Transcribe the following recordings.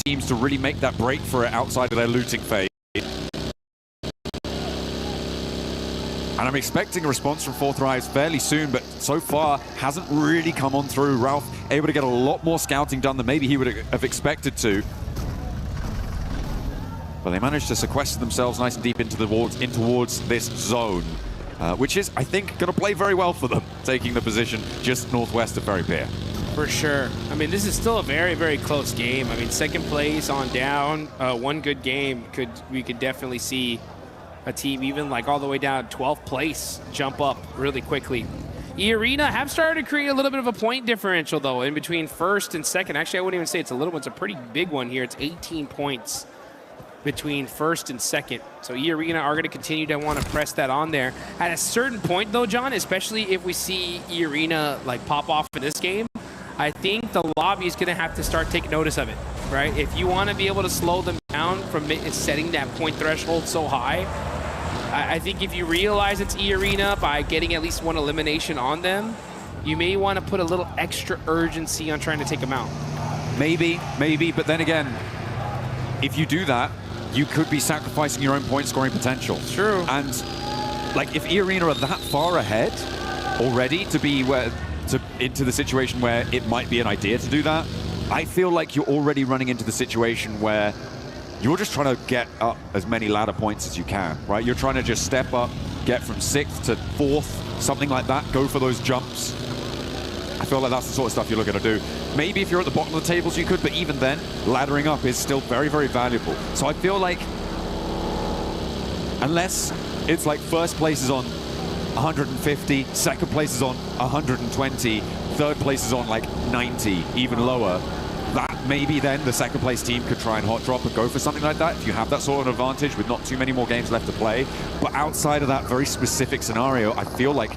teams to really make that break for it outside of their looting phase. And I'm expecting a response from Fourth Rise fairly soon, but so far hasn't really come on through. Ralph able to get a lot more scouting done than maybe he would have expected to. But they managed to sequester themselves nice and deep into towards this zone, which is, I think, going to play very well for them, taking the position just northwest of Ferry Pier. For sure. I mean, this is still a very, very close game. I mean, second place on down, one good game, we could definitely see a team even like all the way down 12th place jump up really quickly. E-Arena have started to create a little bit of a point differential, though, in between first and second. Actually, I wouldn't even say it's a little one. It's a pretty big one here. It's 18 points between first and second. So E-Arena are going to continue to want to press that on there. At a certain point, though, John, especially if we see E-Arena like pop off in this game, I think the lobby is going to have to start taking notice of it, right? If you want to be able to slow them down from setting that point threshold so high, I think if you realize it's E-Arena by getting at least one elimination on them, you may want to put a little extra urgency on trying to take them out. Maybe, but then again, if you do that, you could be sacrificing your own point scoring potential. True. And like if E-Arena are that far ahead already to be into the situation where it might be an idea to do that, I feel like you're already running into the situation where you're just trying to get up as many ladder points as you can, right? You're trying to just step up, get from 6th to 4th, something like that, go for those jumps. I feel like that's the sort of stuff you're looking to do. Maybe if you're at the bottom of the tables you could, but even then, laddering up is still very, very valuable. So I feel like, unless it's like first place is on 150, second place is on 120, third place is on like 90, even lower, that maybe then the second place team could try and hot drop and go for something like that if you have that sort of advantage with not too many more games left to play. But outside of that very specific scenario, I feel like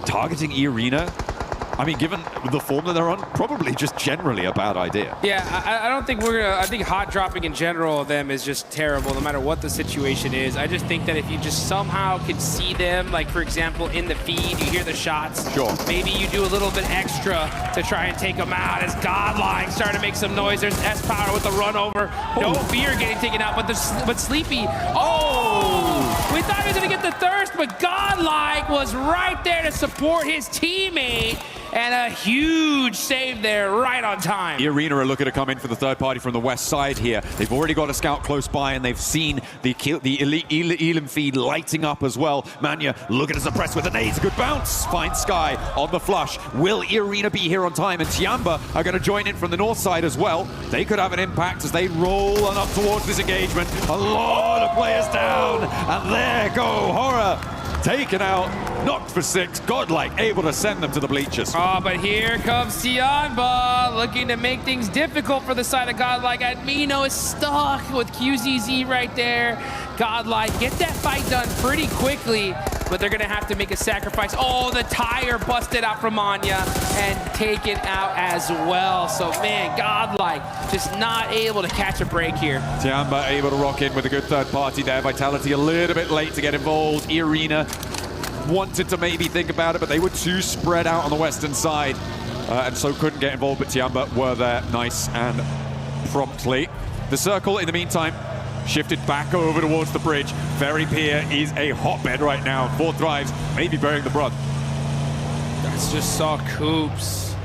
targeting E-Arena, I mean, given the form that they're on, probably just generally a bad idea. Yeah, I don't think we're gonna, I think hot dropping in general of them is just terrible no matter what the situation is. I just think that if you just somehow can see them, like for example, in the feed, you hear the shots. Sure. Maybe you do a little bit extra to try and take them out as GodLike starting to make some noise. There's S-Power with the run over. No fear getting taken out, but Sleepy. Oh! We thought he was gonna get the thirst, but GodLike was right there to support his teammate. And a huge save there, right on time. E-Arena are looking to come in for the third party from the west side here. They've already got a scout close by, and they've seen the elite Elam feed lighting up as well. Manya looking to suppress with the nades. Good bounce. Finds Sky on the flush. Will E-Arena be here on time? And Tiamba are going to join in from the north side as well. They could have an impact as they roll on up towards this engagement. A lot of players down, and there go Horror. Taken out, knocked for 6. GodLike able to send them to the bleachers. Oh, but here comes Tiamba looking to make things difficult for the side of GodLike. Admino is stuck with QZZ right there. GodLike get that fight done pretty quickly, but they're going to have to make a sacrifice. Oh, the tire busted out from Anya and taken out as well. So, man, GodLike just not able to catch a break here. Tiamba able to rock in with a good third party there. Vitality a little bit late to get involved. E-Arena wanted to maybe think about it, but they were too spread out on the western side, and so couldn't get involved, but Tiamba were there nice and promptly. The circle, in the meantime, shifted back over towards the bridge. Ferry Pier is a hotbed right now. Fourth Drives maybe bearing the brunt. That's just saw Coops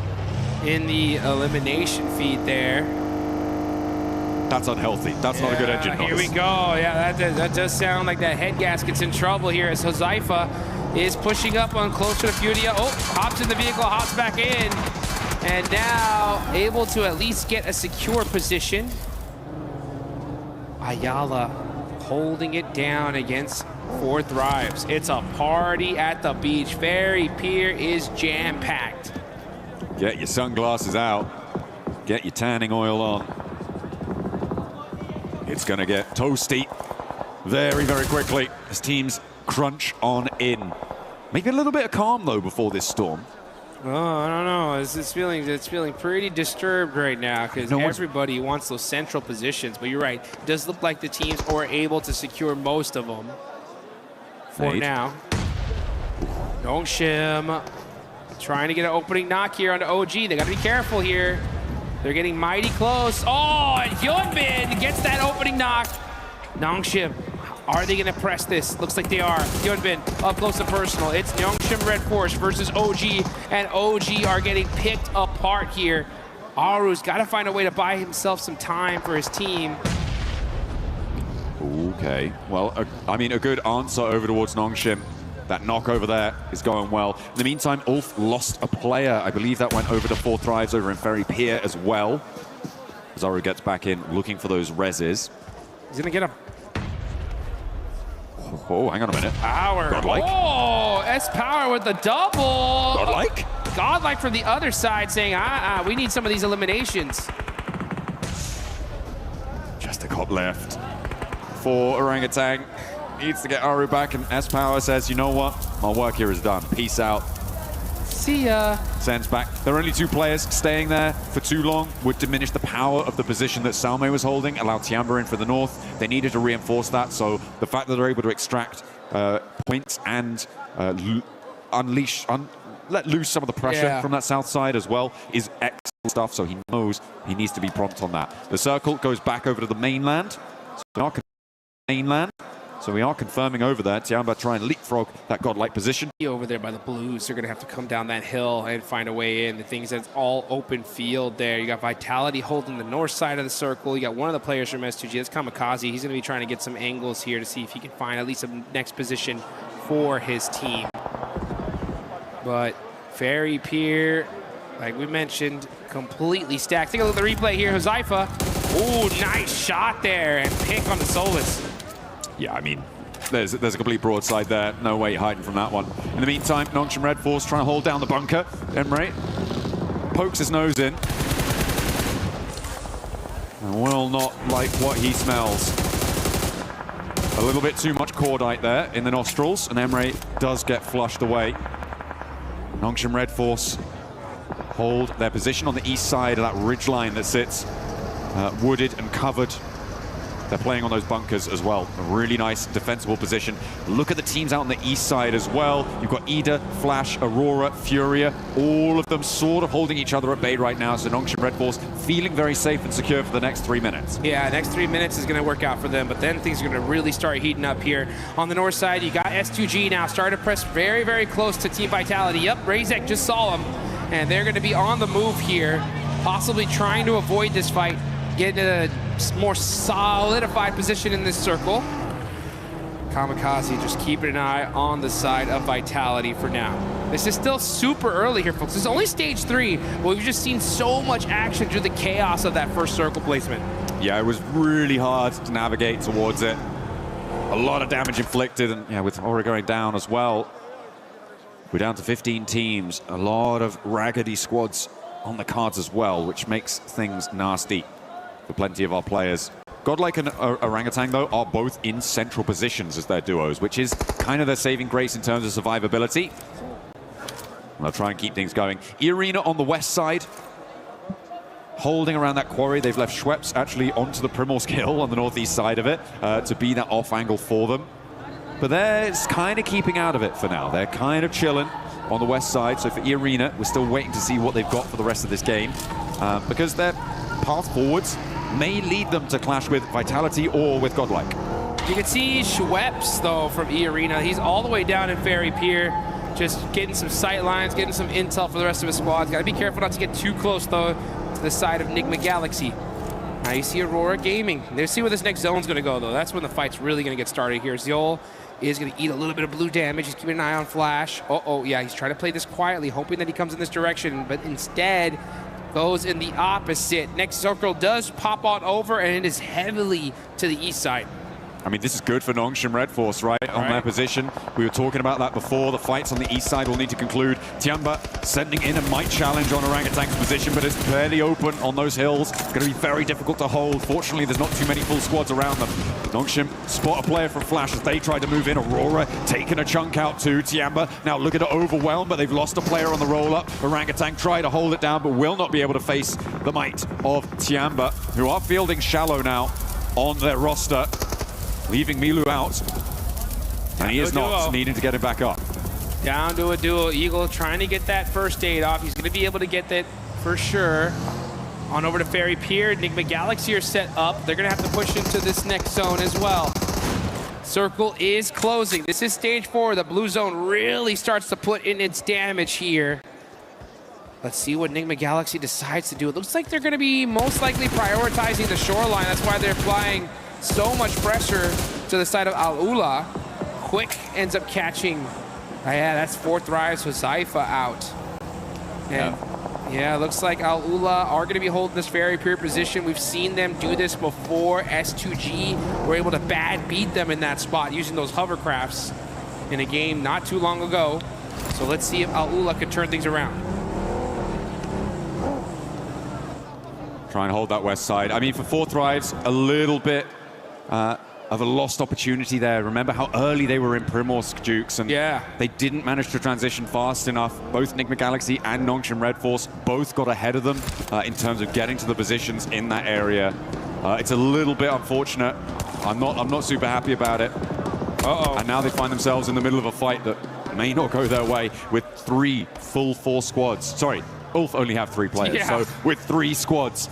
in the elimination feed there. That's unhealthy. That's not a good engine noise. Here we go. Yeah, that does sound like that head gasket's in trouble here as Huzaifa is pushing up on closer to Furia. Oh, hops in the vehicle, hops back in. And now able to at least get a secure position. Ayala holding it down against Fourth Drives. It's a party at the beach. Ferry Pier is jam-packed. Get your sunglasses out. Get your tanning oil on. It's going to get toasty very, very quickly as teams crunch on in. Maybe a little bit of calm, though, before this storm. Oh, I don't know. It's feeling pretty disturbed right now because everybody wants those central positions. But you're right. It does look like the teams are able to secure most of them for now. Don't shim. Trying to get an opening knock here on the OG. They got to be careful here. They're getting mighty close. Oh, and Hyunbin gets that opening knock. Nongshim, are they going to press this? Looks like they are. Hyunbin up close and personal. It's Nongshim Red Force versus OG, and OG are getting picked apart here. Aru's got to find a way to buy himself some time for his team. Okay, well, I mean, a good answer over towards Nongshim. That knock over there is going well. In the meantime, Ulf lost a player. I believe that went over to 4 Thrives over in Ferry Pier as well. Aru gets back in, looking for those reses. He's going to get him. Oh, hang on a minute. Power. GodLike. Oh, S-Power with the double. GodLike? GodLike from the other side saying, we need some of these eliminations. Just a cop left for Orangutan. Needs to get Aru back, and S-Power says, you know what? My work here is done. Peace out. See ya. Sends back. There are only 2 players. Staying there for too long would diminish the power of the position that Salme was holding, allow Tiamba in for the north. They needed to reinforce that, so the fact that they're able to extract points and let loose some of the pressure from that south side as well is excellent stuff, so he knows he needs to be prompt on that. The circle goes back over to the mainland. So we are confirming over there. Tiamba trying to leapfrog that godlike position. Over there by the Blues, they're going to have to come down that hill and find a way in. The thing is that it's all open field there. You got Vitality holding the north side of the circle. You got one of the players from S2G, that's Kamikaze. He's going to be trying to get some angles here to see if he can find at least a next position for his team. But Ferry Pier, like we mentioned, completely stacked. Take a look at the replay here. Huzaifa. Oh, nice shot there, and pick on the Solus. Yeah, I mean, there's a complete broadside there. No way hiding from that one. In the meantime, Nongshim Red Force trying to hold down the bunker. Emre pokes his nose in. And will not like what he smells. A little bit too much cordite there in the nostrils, and Emre does get flushed away. Nongshim Red Force hold their position on the east side of that ridgeline that sits wooded and covered. They're playing on those bunkers as well. A really nice defensible position. Look at the teams out on the east side as well. You've got Ida, Flash, Aurora, Furia, all of them sort of holding each other at bay right now. So Nongshim Red Force feeling very safe and secure for the next 3 minutes. Yeah, next 3 minutes is going to work out for them, but then things are going to really start heating up here. On the north side, you got S2G now starting to press very, very close to Team Vitality. Yep, Razek just saw him, and they're going to be on the move here, possibly trying to avoid this fight, get in a more solidified position in this circle. Kamikaze just keeping an eye on the side of Vitality for now. This is still super early here, folks. This is only stage 3, but we've just seen so much action through the chaos of that first circle placement. Yeah, it was really hard to navigate towards it. A lot of damage inflicted, and yeah, with Aura going down as well. We're down to 15 teams. A lot of raggedy squads on the cards as well, which makes things nasty for plenty of our players. GodLike and Orangutan, though, are both in central positions as their duos, which is kind of their saving grace in terms of survivability. They'll try and keep things going. E-Arena on the west side, holding around that quarry. They've left Schweppes actually onto the Primorsk Hill on the northeast side of it to be that off angle for them. But they're kind of keeping out of it for now. They're kind of chilling on the west side. So for E-Arena, we're still waiting to see what they've got for the rest of this game, because their path forwards may lead them to clash with Vitality or with GodLike. You can see Schweppes, though, from E-Arena. He's all the way down in Ferry Pier, just getting some sight lines, getting some intel for the rest of his squad. Got to be careful not to get too close, though, to the side of Nigma Galaxy. Now you see Aurora Gaming. Let's see where this next zone's going to go, though. That's when the fight's really going to get started here. Zeol is going to eat a little bit of blue damage. He's keeping an eye on Flash. Uh-oh, yeah, he's trying to play this quietly, hoping that he comes in this direction, but instead goes in the opposite. Next circle does pop on over, and it is heavily to the east side. I mean, this is good for Nongshim Red Force, right? On their position. We were talking about that before. The fights on the east side will need to conclude. Tiamba sending in a might challenge on Orangutan's position, but it's fairly open on those hills. It's going to be very difficult to hold. Fortunately, there's not too many full squads around them. Nongshim spot a player from Flash as they try to move in. Aurora taking a chunk out too. Tiamba now looking to overwhelm, but they've lost a player on the roll-up. Orangutan try to hold it down, but will not be able to face the might of Tiamba, who are fielding Shallow now on their roster, leaving Milu out, and he is not, needing to get him back up. Down to a duo. Eagle trying to get that first aid off. He's going to be able to get that for sure. On over to Ferry Pier. Enigma Galaxy are set up. They're going to have to push into this next zone as well. Circle is closing. This is stage 4. The blue zone really starts to put in its damage here. Let's see what Enigma Galaxy decides to do. It looks like they're going to be most likely prioritizing the shoreline. That's why they're applying so much pressure to the side of Al-Ula. Quick ends up catching. Yeah, that's 4th Rise with Zypha out. And yeah, looks like Al-Ula are going to be holding this very pure position. We've seen them do this before. S2G were able to bad beat them in that spot using those hovercrafts in a game not too long ago. So let's see if Al-Ula can turn things around. Try and hold that west side. I mean, for 4th Rise, a little bit of a lost opportunity there. Remember how early they were in Primorsk, Dukes, and they didn't manage to transition fast enough. Both Enigma Galaxy and Nongshim Red Force both got ahead of them in terms of getting to the positions in that area. It's a little bit unfortunate. I'm not super happy about it. And now they find themselves in the middle of a fight that may not go their way with 3 full 4 squads. Sorry, Ulf only have 3 players, so with 3 squads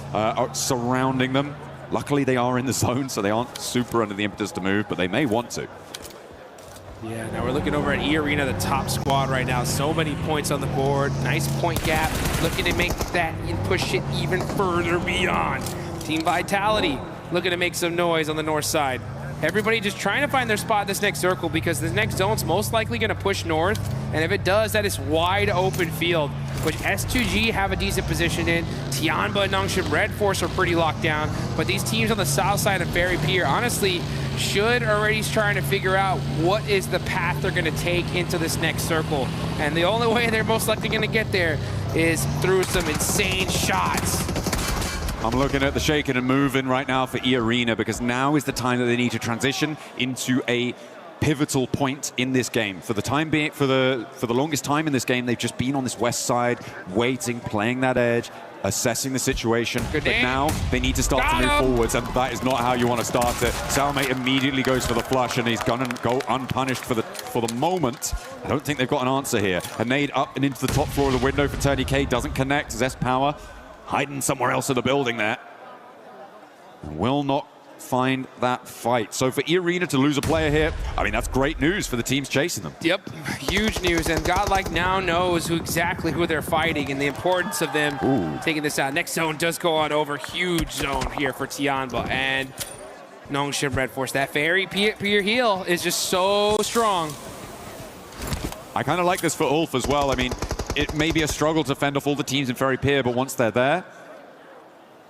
surrounding them. Luckily, they are in the zone, so they aren't super under the impetus to move, but they may want to. Yeah, now we're looking over at E-Arena, the top squad right now. So many points on the board. Nice point gap. Looking to make that and push it even further beyond. Team Vitality looking to make some noise on the north side. Everybody just trying to find their spot in this next circle because this next zone's most likely going to push north. And if it does, that is wide open field, which S2G have a decent position in. Tianba and Nongshim Red Force are pretty locked down. But these teams on the south side of Ferry Pier, honestly, should already trying to figure out what is the path they're going to take into this next circle. And the only way they're most likely going to get there is through some insane shots. I'm looking at the shaking and moving right now for E-Arena because now is the time that they need to transition into a pivotal point in this game. For the time being, for the longest time in this game, they've just been on this west side, waiting, playing that edge, assessing the situation. But now they need to start to move forwards, and that is not how you want to start it. Salme immediately goes for the flush, and he's gonna go unpunished for the moment. I don't think they've got an answer here. A nade up and into the top floor of the window for Tony K doesn't connect. Zest Power hiding somewhere else in the building there. Will not find that fight. So for E-Arena to lose a player here, I mean, that's great news for the teams chasing them. Yep, huge news. And GodLike now knows exactly who they're fighting and the importance of them taking this out. Next zone does go on over. Huge zone here for Tianba and Nongshim Red Force. That Ferry Pier heal is just so strong. I kind of like this for Ulf as well. I mean, it may be a struggle to fend off all the teams in Ferry Pier, but once they're there,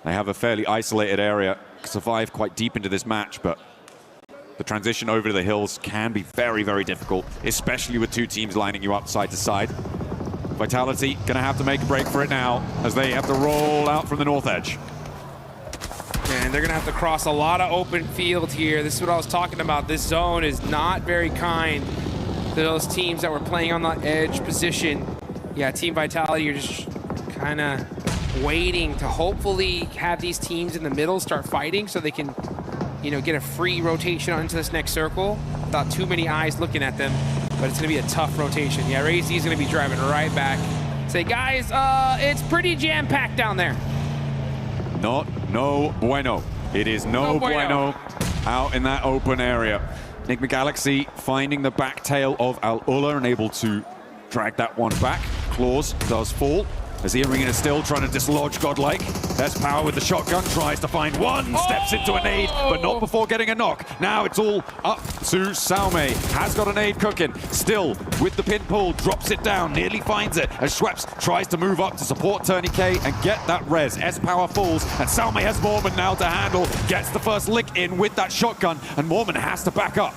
they have a fairly isolated area. Survive quite deep into this match, but the transition over to the hills can be very, very difficult, especially with 2 teams lining you up side to side. Vitality gonna have to make a break for it now as they have to roll out from the north edge. And they're gonna have to cross a lot of open field here. This is what I was talking about. This zone is not very kind to those teams that were playing on the edge position. Yeah, Team Vitality, you're just kind of waiting to hopefully have these teams in the middle start fighting so they can, you know, get a free rotation onto this next circle without too many eyes looking at them. But it's going to be a tough rotation. Yeah, rahe is going to be driving right back. Say, guys, it's pretty jam-packed down there. No bueno. It is no bueno out in that open area. Enigma Galaxy finding the back tail of Al-Ula and able to drag that one back. Claws does fall. As E-Arena still trying to dislodge GodLike. There's Power with the shotgun, tries to find one, steps into a nade, but not before getting a knock. Now it's all up to Salme. Has got a nade cooking. Still with the pin pull, drops it down, nearly finds it as Schweppes tries to move up to support Turney K and get that res. S-Power falls, and Salme has Mormon now to handle. Gets the first lick in with that shotgun, and Mormon has to back up.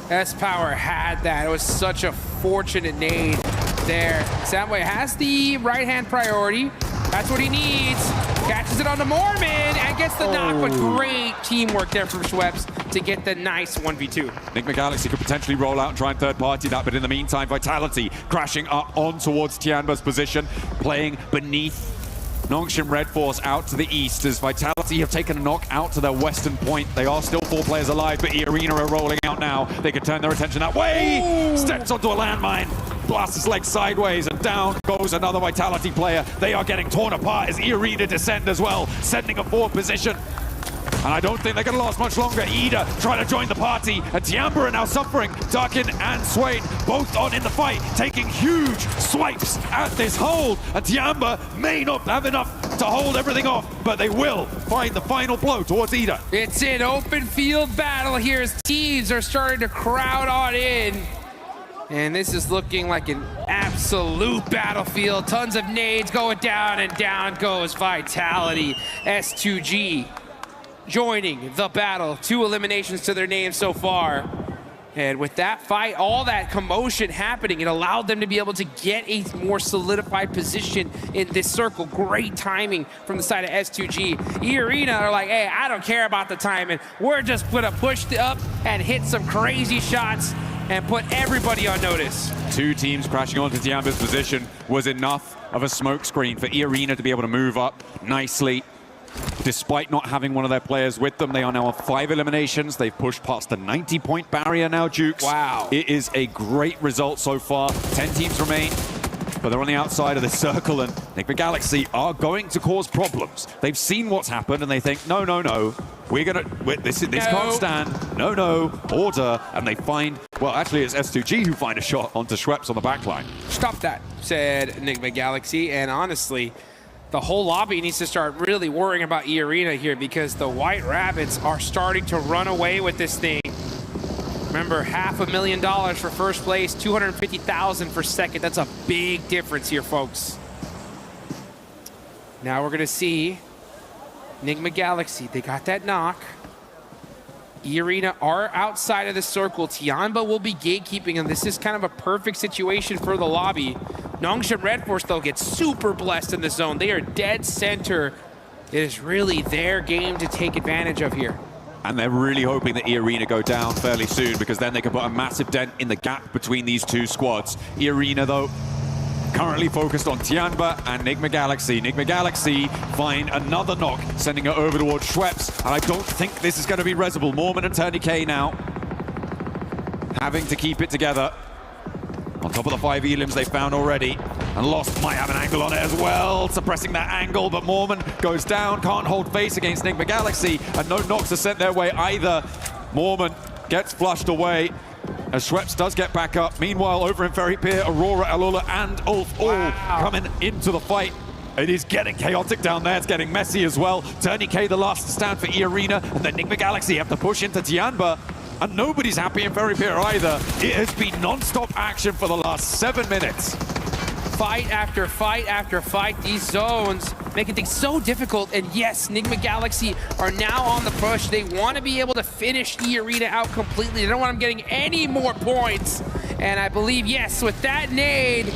S-Power had that. It was such a fortunate nade there. Samway has the right-hand priority. That's what he needs. Catches it on the Mormon and gets the knock, but great teamwork there from Schweppes to get the nice 1v2. Enigma Galaxy could potentially roll out and try and third-party that, but in the meantime, Vitality crashing up on towards Tianba's position, playing beneath Nongshim Red Force out to the east as Vitality have taken a knock out to their western point. They are still 4 players alive, but E-Arena are rolling out now. They could turn their attention that way. Steps onto a landmine, blasts his leg sideways, and Down goes another Vitality player. They are getting torn apart as Irina descend as well, sending a forward position. And I don't think they're going to last much longer. Ida trying to join the party. And Tiamba are now suffering. Darkin and Swain both on in the fight, taking huge swipes at this hold. And Tiamba may not have enough to hold everything off, but they will find the final blow towards Ida. It's an open field battle here as teams are starting to crowd on in. And this is looking like an absolute battlefield. Tons of nades going down, and down goes Vitality. S2G joining the battle. 2 eliminations to their name so far. And with that fight, all that commotion happening, it allowed them to be able to get a more solidified position in this circle. Great timing from the side of S2G. Irina are like, hey, I don't care about the timing. We're just gonna push up and hit some crazy shots and put everybody on notice. 2 teams crashing onto Tiamba's position was enough of a smokescreen for Irina to be able to move up nicely. Despite not having one of their players with them, they are now on 5 eliminations. They've pushed past the 90-point barrier now, Jukes. Wow. It is a great result so far. 10 teams remain, but they're on the outside of the circle, and Enigma Galaxy are going to cause problems. They've seen what's happened, and they think, no, no, no. This can't stand. No, no, order. And they find, well, actually, it's S2G who find a shot onto Schweppes on the backline. Stop that, said Enigma Galaxy, and honestly, the whole lobby needs to start really worrying about Irina here because the White Rabbits are starting to run away with this thing. Remember, $500,000 for first place, $250,000 for second. That's a big difference here, folks. Now we're gonna see Enigma Galaxy. They got that knock. Irina are outside of the circle. Tiamba will be gatekeeping, and this is kind of a perfect situation for the lobby. Nongshim Red Force, though, gets super blessed in the zone. They are dead center. It is really their game to take advantage of here. And they're really hoping that Irina go down fairly soon because then they can put a massive dent in the gap between these 2 squads. Irina, though, currently focused on Tiamba and Enigma Galaxy. Enigma Galaxy find another knock, sending it over towards Schweppes. And I don't think this is going to be resible. Mormon and Tourniquet now having to keep it together. On top of the 5 elims they found already. And Lost might have an angle on it as well, suppressing that angle, but Mormon goes down, can't hold face against Enigma Galaxy, and no knocks are sent their way either. Mormon gets flushed away as Schweppes does get back up. Meanwhile, over in Ferry Pier, Aurora, Alula, and Ulf all coming into the fight. It is getting chaotic down there. It's getting messy as well. Tourniquet the last to stand for Irina, and then Enigma Galaxy have to push into Tiamba. And nobody's happy in Ferry Pier either. It has been non-stop action for the last 7 minutes. Fight after fight after fight. These zones making things so difficult. And yes, Enigma Galaxy are now on the push. They want to be able to finish Irina out completely. They don't want them getting any more points. And I believe, yes, with that nade,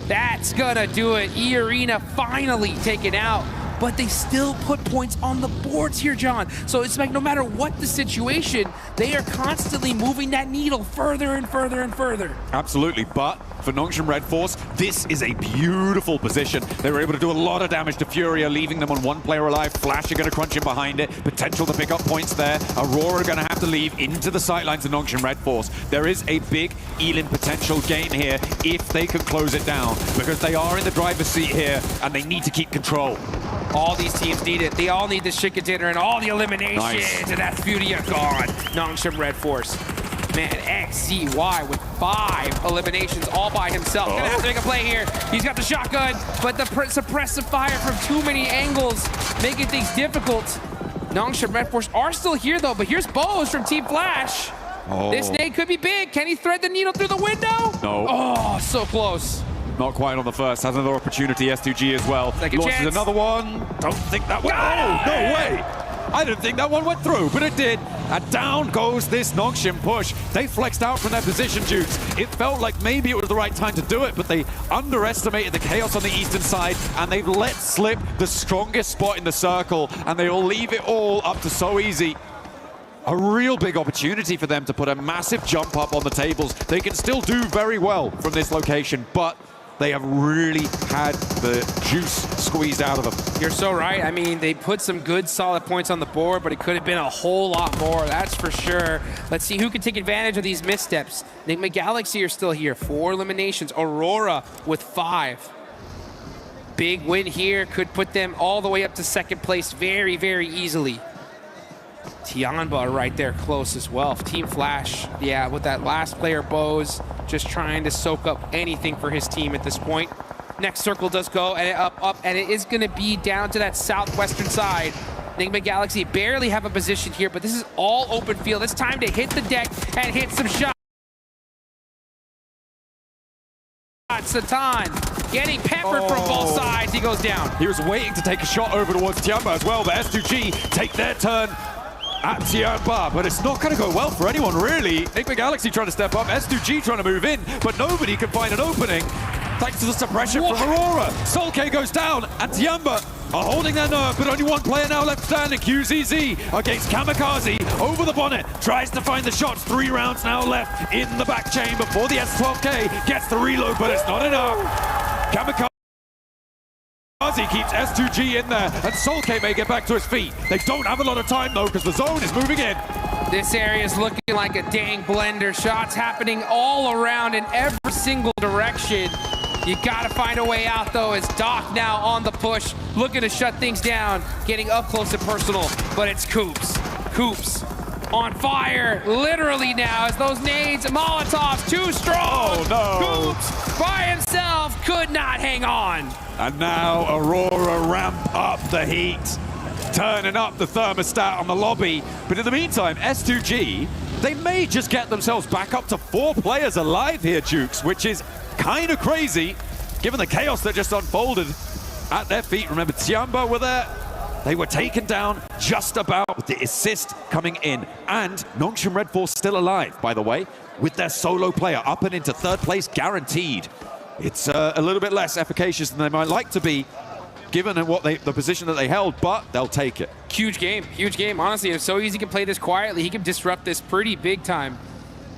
that's gonna do it. Irina finally taken out. But they still put points on the boards here, John. So it's like no matter what the situation, they are constantly moving that needle further and further and further. Absolutely, but for Nongshim Red Force, this is a beautiful position. They were able to do a lot of damage to Furia, leaving them on 1 player alive. Flash are going to crunch in behind it. Potential to pick up points there. Aurora are going to have to leave into the sidelines of Nongshim Red Force. There is a big Elim potential game here if they can close it down, because they are in the driver's seat here, and they need to keep control. All these teams need it. They all need this chicken dinner and all the eliminations. Nice. And that's Furia gone. Nongshim Red Force. Man, XZY with 5 eliminations all by himself. Gonna have to make a play here. He's got the shotgun, but the suppressive fire from too many angles, making things difficult. Nongshim Red Force are still here though, but here's Bose from Team Flash. This nade could be big. Can he thread the needle through the window? No. Oh, so close. Not quite on the first. Has another opportunity, S2G as well. Second Launches chance. another one. Don't think that went. Oh, no way. I didn't think that one went through, but it did. And down goes this Nongshim push. They flexed out from their position, Jukes. It felt like maybe it was the right time to do it, but they underestimated the chaos on the eastern side, and they've let slip the strongest spot in the circle, and they will leave it all up to So Easy. A real big opportunity for them to put a massive jump up on the tables. They can still do very well from this location, but they have really had the juice squeezed out of them. You're so right. I mean, they put some good, solid points on the board, but it could have been a whole lot more, that's for sure. Let's see who can take advantage of these missteps. Enigma Galaxy are still here. 4 eliminations. Aurora with 5. Big win here could put them all the way up to second place very, very easily. Tianba right there close as well. Team Flash, yeah, with that last player, Bose, just trying to soak up anything for his team at this point. Next circle does go, and up, and it is going to be down to that southwestern side. Enigma Galaxy barely have a position here, but this is all open field. It's time to hit the deck and hit some shots. Satan getting peppered from both sides. He goes down. He was waiting to take a shot over towards Tianba as well, but S2G take their turn at Tianba, but it's not going to go well for anyone, really. Enigma Galaxy trying to step up, S2G trying to move in, but nobody can find an opening thanks to the suppression from Aurora. Solke goes down, and Tianba are holding their nerve, but only one player now left standing. QZZ against Kamikaze over the bonnet, tries to find the shots. 3 rounds now left in the back chamber for the S12K. Gets the reload, but it's not enough. Kamikaze keeps S2G in there, and Solke may get back to his feet. They don't have a lot of time, though, because the zone is moving in. This area is looking like a dang blender. Shots happening all around in every single direction. You gotta find a way out, though, as Doc now on the push, looking to shut things down, getting up close and personal, but it's Coops. Coops on fire, literally now, as those nades, Molotovs, too strong. Oh, no. Coops by himself could not hang on. And now Aurora ramp up the heat, turning up the thermostat on the lobby. But in the meantime, S2G, they may just get themselves back up to 4 players alive here, Jukes, which is kind of crazy, given the chaos that just unfolded at their feet. Remember, Tianba were there. They were taken down just about with the assist coming in. And Nongshim Red Force still alive, by the way, with their solo player up and into 3rd place guaranteed. It's a little bit less efficacious than they might like to be, given the position that they held, but they'll take it. Huge game, huge game. Honestly, it's so easy to play this quietly. He can disrupt this pretty big time.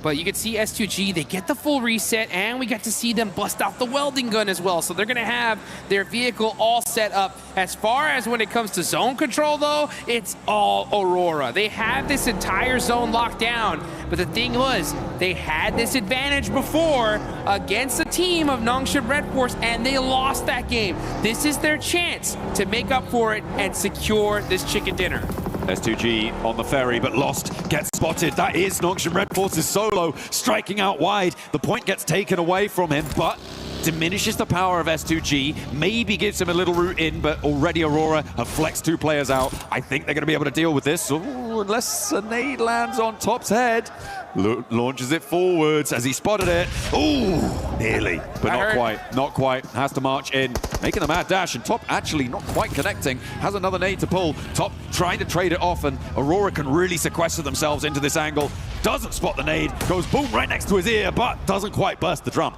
But you can see S2G, they get the full reset, and we get to see them bust out the welding gun as well. So they're going to have their vehicle all set up. As far as when it comes to zone control, though, it's all Aurora. They have this entire zone locked down. But the thing was, they had this advantage before against a team of Nongshim Red Force, and they lost that game. This is their chance to make up for it and secure this chicken dinner. S2G on the ferry, but lost, gets spotted. That is Nongshim Red Force's solo, striking out wide. The point gets taken away from him, but diminishes the power of S2G, maybe gives him a little route in, but already Aurora have flexed 2 players out. I think they're going to be able to deal with this. Ooh, unless a nade lands on Top's head. Launches it forwards as he spotted it. Ooh, nearly, but not quite. Has to march in, making a mad dash, and Top actually not quite connecting. Has another nade to pull. Top trying to trade it off, and Aurora can really sequester themselves into this angle. Doesn't spot the nade, goes boom right next to his ear, but doesn't quite burst the drum.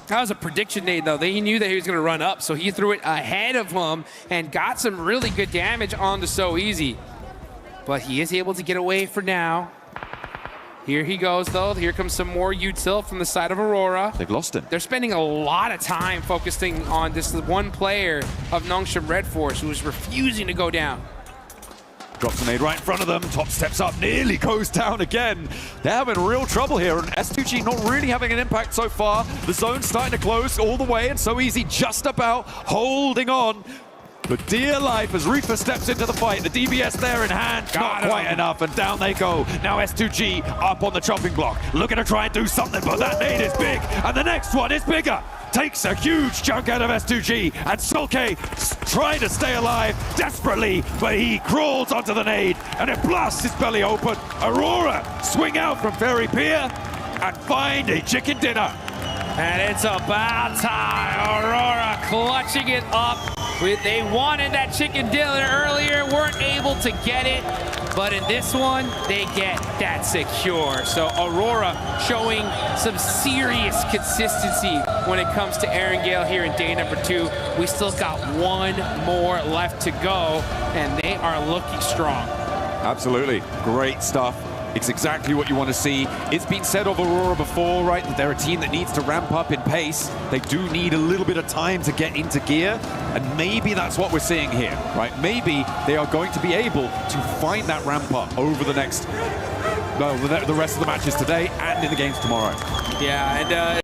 That was a prediction nade, though. He knew that he was going to run up, so he threw it ahead of him and got some really good damage on the So Easy. But he is able to get away for now. Here he goes, though. Here comes some more util from the side of Aurora. They've lost him. They're spending a lot of time focusing on this one player of Nongshim Red Force who is refusing to go down. Drops a nade right in front of them. Top steps up, nearly goes down again. They're having real trouble here, and S2G not really having an impact so far. The zone's starting to close all the way, and So Easy just about holding on. But dear life, as Reaper steps into the fight, the DBS there in hand, not quite enough, and down they go. Now S2G up on the chopping block, looking to try and do something, but that nade is big, and the next one is bigger. Takes a huge chunk out of S2G, and Solke trying to stay alive desperately, but he crawls onto the nade, and it blasts his belly open. Aurora swing out from Ferry Pier and find a chicken dinner. And it's about time. Aurora clutching it up. They wanted that chicken dinner earlier, weren't able to get it. But in this one, they get that secure. So Aurora showing some serious consistency when it comes to Erangel here in day number 2. We still got 1 more left to go, and they are looking strong. Absolutely. Great stuff It's exactly what you want to see. It's been said of Aurora before, right, that they're a team that needs to ramp up in pace. They do need a little bit of time to get into gear, and maybe that's what we're seeing here, right? Maybe they are going to be able to find that ramp up over the next, well, the rest of the matches today and in the games tomorrow. Yeah, and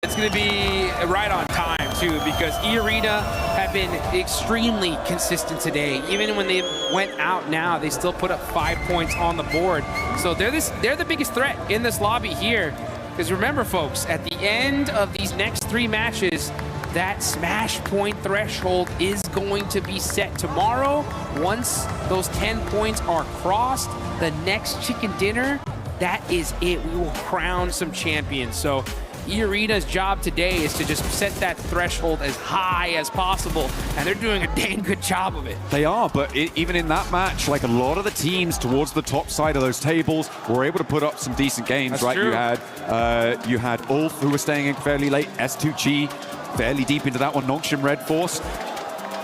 it's going to be right on time, too, because eArena have been extremely consistent today. Even when they went out now, they still put up 5 points on the board. So they're the biggest threat in this lobby here. Because remember, folks, at the end of these next 3 matches, that smash point threshold is going to be set tomorrow. Once those 10 points are crossed, the next chicken dinner, that is it. We will crown some champions. So eArena's job today is to just set that threshold as high as possible, and they're doing a dang good job of it. They are, but even in that match, like a lot of the teams towards the top side of those tables were able to put up some decent games, That's right? true. You had Ulf, who was staying in fairly late, S2G, fairly deep into that one, Nongshim Red Force.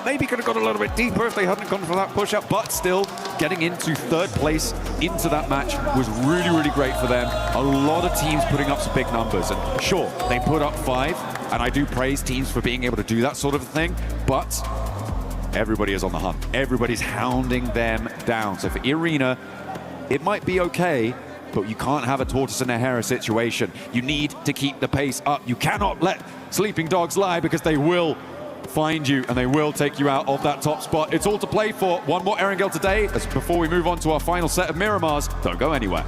Maybe could have got a little bit deeper if they hadn't gone for that push-up, but still, getting into 3rd place into that match was really, really great for them. A lot of teams putting up some big numbers, and sure, they put up 5, and I do praise teams for being able to do that sort of thing, but everybody is on the hunt. Everybody's hounding them down. So for eArena, it might be okay, but you can't have a tortoise and a hare situation. You need to keep the pace up. You cannot let sleeping dogs lie, because they will find you and they will take you out of that top spot. It's all to play for. One more Erangel today. As before we move on to our final set of Miramars, don't go anywhere.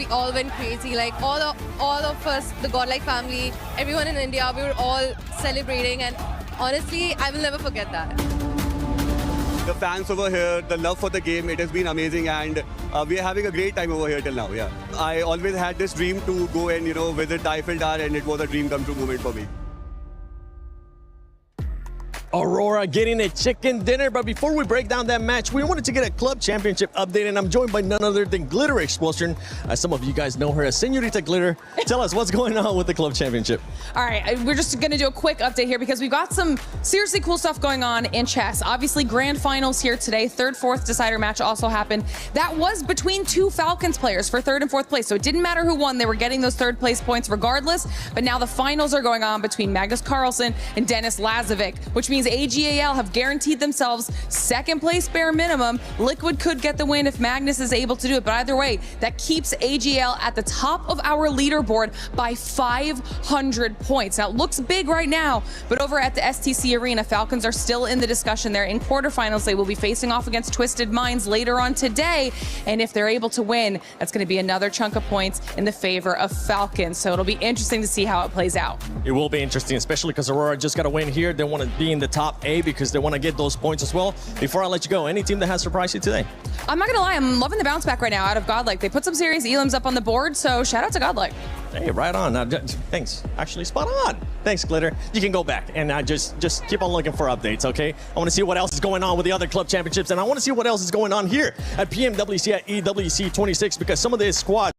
We all went crazy. Like all of us, the GodLike family, everyone in India, we were all celebrating, and honestly, I will never forget that. The fans over here, the love for the game, it has been amazing, and we are having a great time over here till now. Yeah, I always had this dream to go and visit the Eiffel Tower, and it was a dream come true moment for me. Aurora getting a chicken dinner, but before we break down that match, we wanted to get a club championship update, and I'm joined by none other than Glitter Explosion. Some of you guys know her as Senorita Glitter. Tell us what's going on with the club championship. All right, we're just going to do a quick update here because we've got some seriously cool stuff going on in chess. Obviously, Grand Finals here today. Third, fourth decider match also happened. That was between two Falcons players for third and fourth place, so it didn't matter who won. They were getting those third place points regardless, but now the finals are going on between Magnus Carlsen and Dennis Lazovic, which means AGAL have guaranteed themselves second place bare minimum. Liquid could get the win if Magnus is able to do it, but either way, that keeps AGAL at the top of our leaderboard by 500 points. Now, it looks big right now, but over at the STC Arena, Falcons are still in the discussion. They're in quarterfinals. They will be facing off against Twisted Minds later on today, and if they're able to win, that's going to be another chunk of points in the favor of Falcons. So it'll be interesting to see how it plays out. It will be interesting, especially because Aurora just got a win here. They want to be in the top 8 because they want to get those points as well. Before I let you go, any team that has surprised you today? I'm not going to lie, I'm loving the bounce back right now out of GodLike. They put some serious elims up on the board, so shout out to GodLike. Hey, right on. Thanks. Actually, spot on. Thanks, Glitter. You can go back and just keep on looking for updates, okay? I want to see what else is going on with the other club championships, and I want to see what else is going on here at PMWC at EWC 26 because some of this squad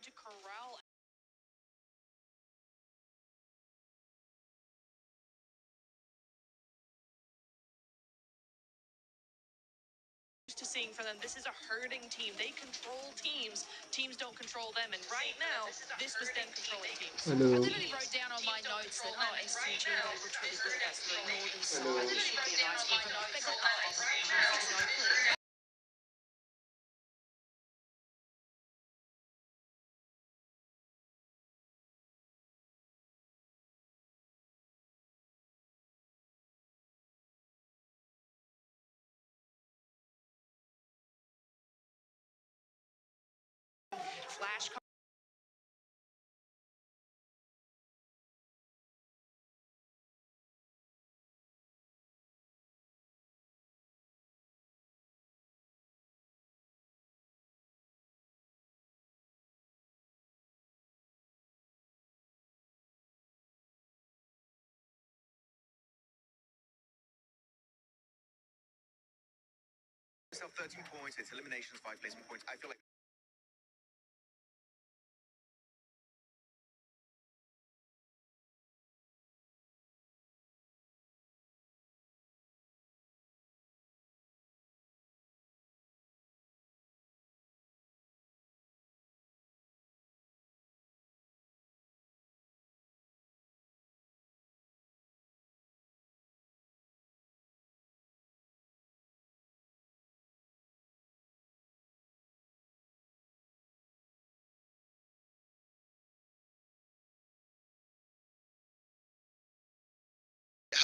to corral to seeing from them. This is a herding team. They control teams. Teams don't control them. And right now, this was them controlling teams. Hello. I literally wrote down on my notes that SCG which was the northern side. This should be a nice one. They got that. Flash Yourself 13 points, it's eliminations, 5 placement points. I feel like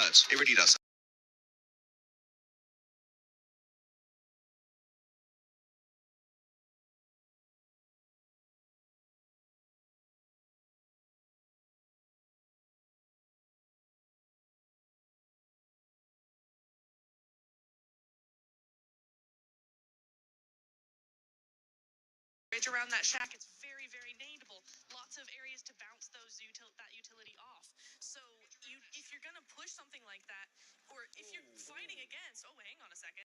hurts. It really does. Around that shack, it's very, very nadeable. Lots of areas to bounce that utility off. So if you're gonna push something like that, or if you're fighting against, oh, hang on a second.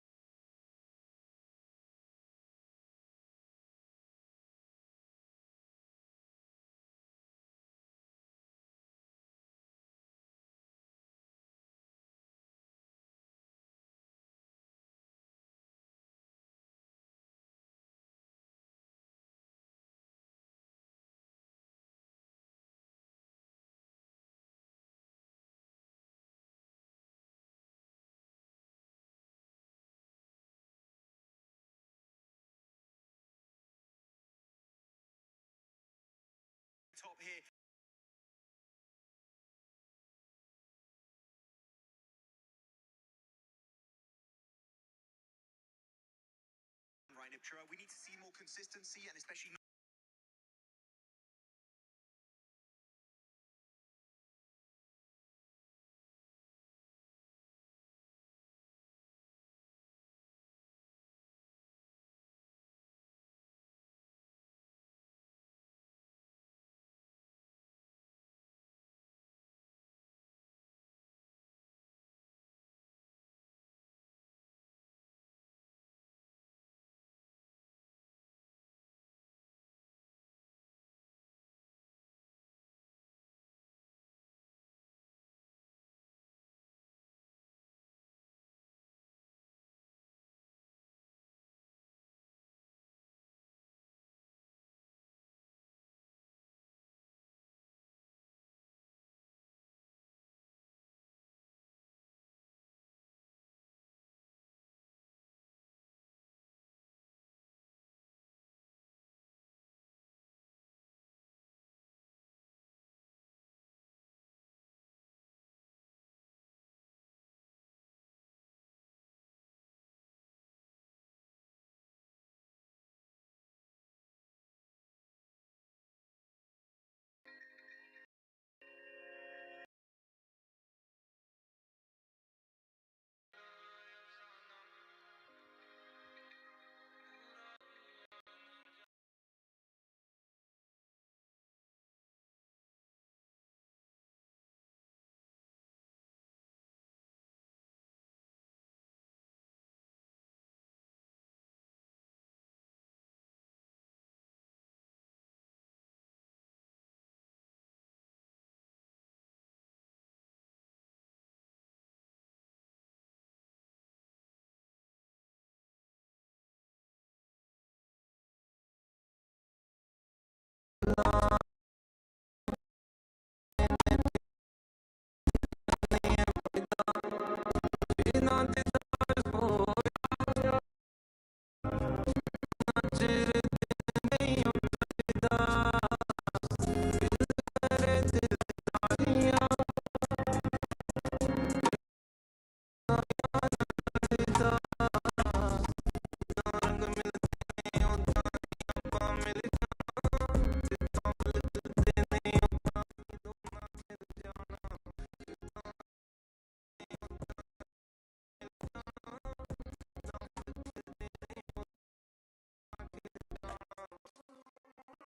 Top here. Right, we need to see more consistency and especially